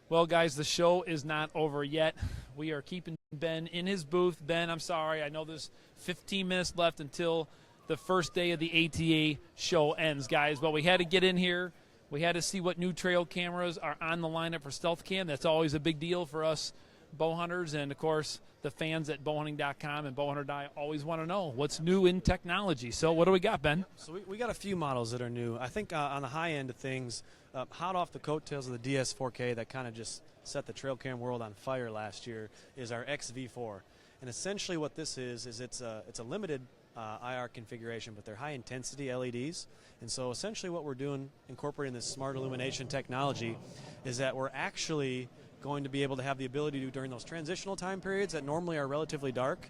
Well, guys, the show is not over yet. We are keeping Ben in his booth. Ben, I'm sorry. I know there's 15 minutes left until the first day of the ATA show ends, guys. But we had to get in here. We had to see what new trail cameras are on the lineup for Stealth Cam. That's always a big deal for us bow hunters, and, of course, the fans at bowhunting.com and Bowhunter.die always want to know what's new in technology. So what do we got, Ben? So we got a few models that are new. I think on the high end of things, hot off the coattails of the DS4K that kind of just set the trail cam world on fire last year is our XV4. And essentially what this is it's a limited IR configuration, but they're high-intensity LEDs. And so essentially what we're doing, incorporating this smart illumination technology, is that we're actually going to be able to have the ability to, during those transitional time periods that normally are relatively dark,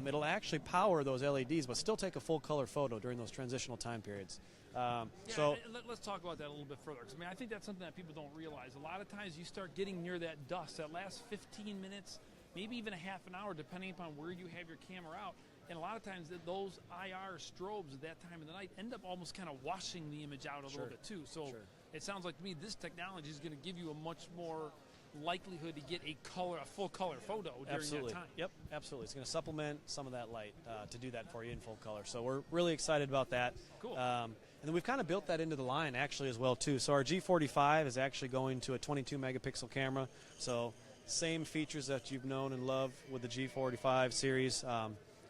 it'll actually power those LEDs but still take a full-color photo during those transitional time periods. Let's talk about that a little bit further, because I think that's something that people don't realize. A lot of times you start getting near that dusk, that last 15 minutes, maybe even a half an hour, depending upon where you have your camera out. And a lot of times those IR strobes at that time of the night end up almost kind of washing the image out a little bit too. So it sounds like to me this technology is going to give you a much more likelihood to get a full color photo during that time. Yep, absolutely. It's going to supplement some of that light to do that for you in full color. So we're really excited about that. Cool. And then we've kind of built that into the line actually as well too. So our G45 is actually going to a 22 megapixel camera. So same features that you've known and loved with the G45 series.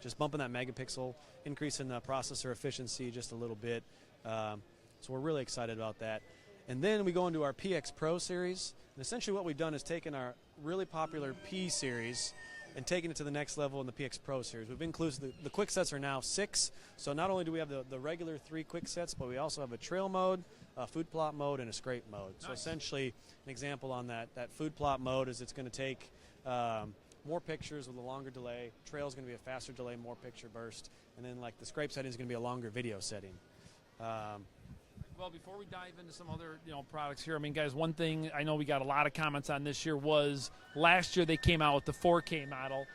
Just bumping that megapixel, increasing the processor efficiency just a little bit. So we're really excited about that. And then we go into our PX Pro series. And essentially what we've done is taken our really popular P series and taken it to the next level in the PX Pro series. We've included the quick sets are now 6. So not only do we have the regular 3 quick sets, but we also have a trail mode, a food plot mode, and a scrape mode. Nice. So essentially an example on that food plot mode is it's going to take more pictures with a longer delay. Trail is going to be a faster delay, more picture burst. And then like the scrape setting is going to be a longer video setting. Well, before we dive into some other products here, guys, one thing I know we got a lot of comments on this year was last year they came out with the 4K model,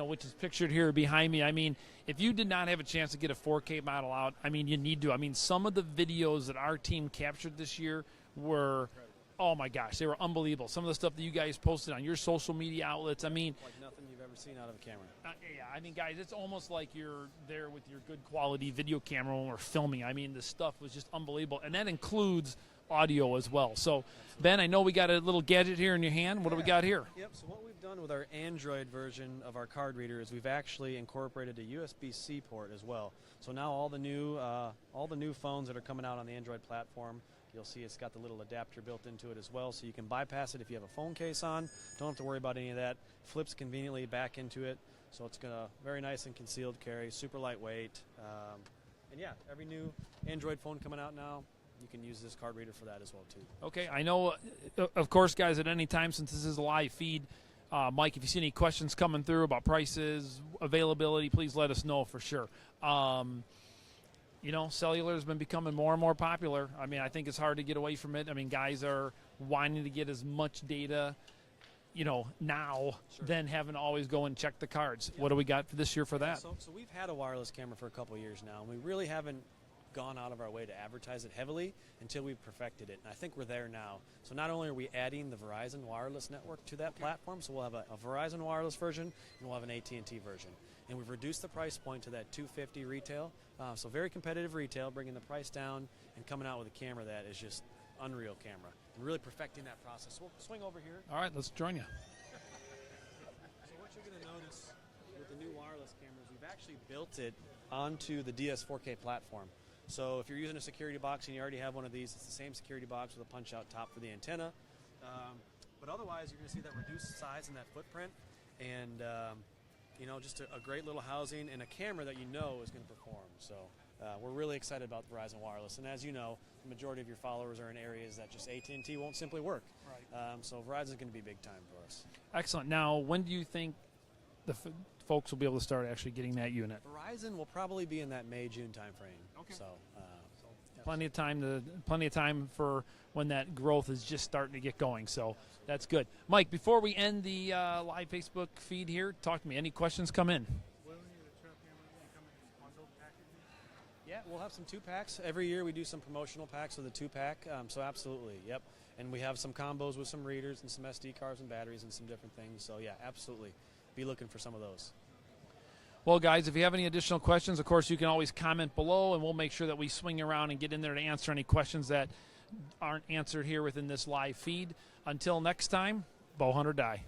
which is pictured here behind me. If you did not have a chance to get a 4K model out, you need to. Some of the videos that our team captured this year were, oh my gosh, they were unbelievable. Some of the stuff that you guys posted on your social media outlets, like nothing you've ever seen out of a camera. Guys, it's almost like you're there with your good quality video camera when we're filming. The stuff was just unbelievable, and that includes audio as well. So, Ben, I know we got a little gadget here in your hand. What do we got here? Yep, so what we've done with our Android version of our card reader is we've actually incorporated a USB-C port as well. So now all the new phones that are coming out on the Android platform, you'll see it's got the little adapter built into it as well, so you can bypass it if you have a phone case on. Don't have to worry about any of that. Flips conveniently back into it, so it's going to very nice and concealed carry, super lightweight. And yeah, every new Android phone coming out now, you can use this card reader for that as well too. Okay, I know, of course, guys, at any time, since this is a live feed, Mike, if you see any questions coming through about prices, availability, please let us know for sure. Cellular has been becoming more and more popular. I think it's hard to get away from it. Guys are wanting to get as much data, now than having to always go and check the cards. Yeah. What do we got for this year for that? So we've had a wireless camera for a couple of years now, and we really haven't gone out of our way to advertise it heavily until we've perfected it. And I think we're there now. So not only are we adding the Verizon wireless network to that platform, so we'll have a Verizon wireless version, and we'll have an AT&T version. And we've reduced the price point to that $250 retail. So very competitive retail, bringing the price down and coming out with a camera that is just unreal camera. And really perfecting that process. So we'll swing over here. All right, let's join you. So what you're going to notice with the new wireless cameras, we've actually built it onto the DS4K platform. So if you're using a security box and you already have one of these, it's the same security box with a punch-out top for the antenna. But otherwise, you're going to see that reduced size and that footprint. And just a great little housing and a camera that is going to perform. So we're really excited about Verizon Wireless. And as you know, the majority of your followers are in areas that just AT&T won't simply work. Right. So Verizon's going to be big time for us. Excellent. Now, when do you think the folks will be able to start actually getting that unit? Verizon will probably be in that May-June timeframe. Okay. So plenty of time for when that growth is just starting to get going. So that's good. Mike, before we end the live Facebook feed here, talk to me. Any questions come in? Yeah, we'll have some 2-packs. Every year we do some promotional packs with a 2-pack. So absolutely, yep. And we have some combos with some readers and some SD cards and batteries and some different things. So, yeah, absolutely. Be looking for some of those. Well, guys, if you have any additional questions, of course, you can always comment below, and we'll make sure that we swing around and get in there to answer any questions that aren't answered here within this live feed. Until next time, bow hunt or die.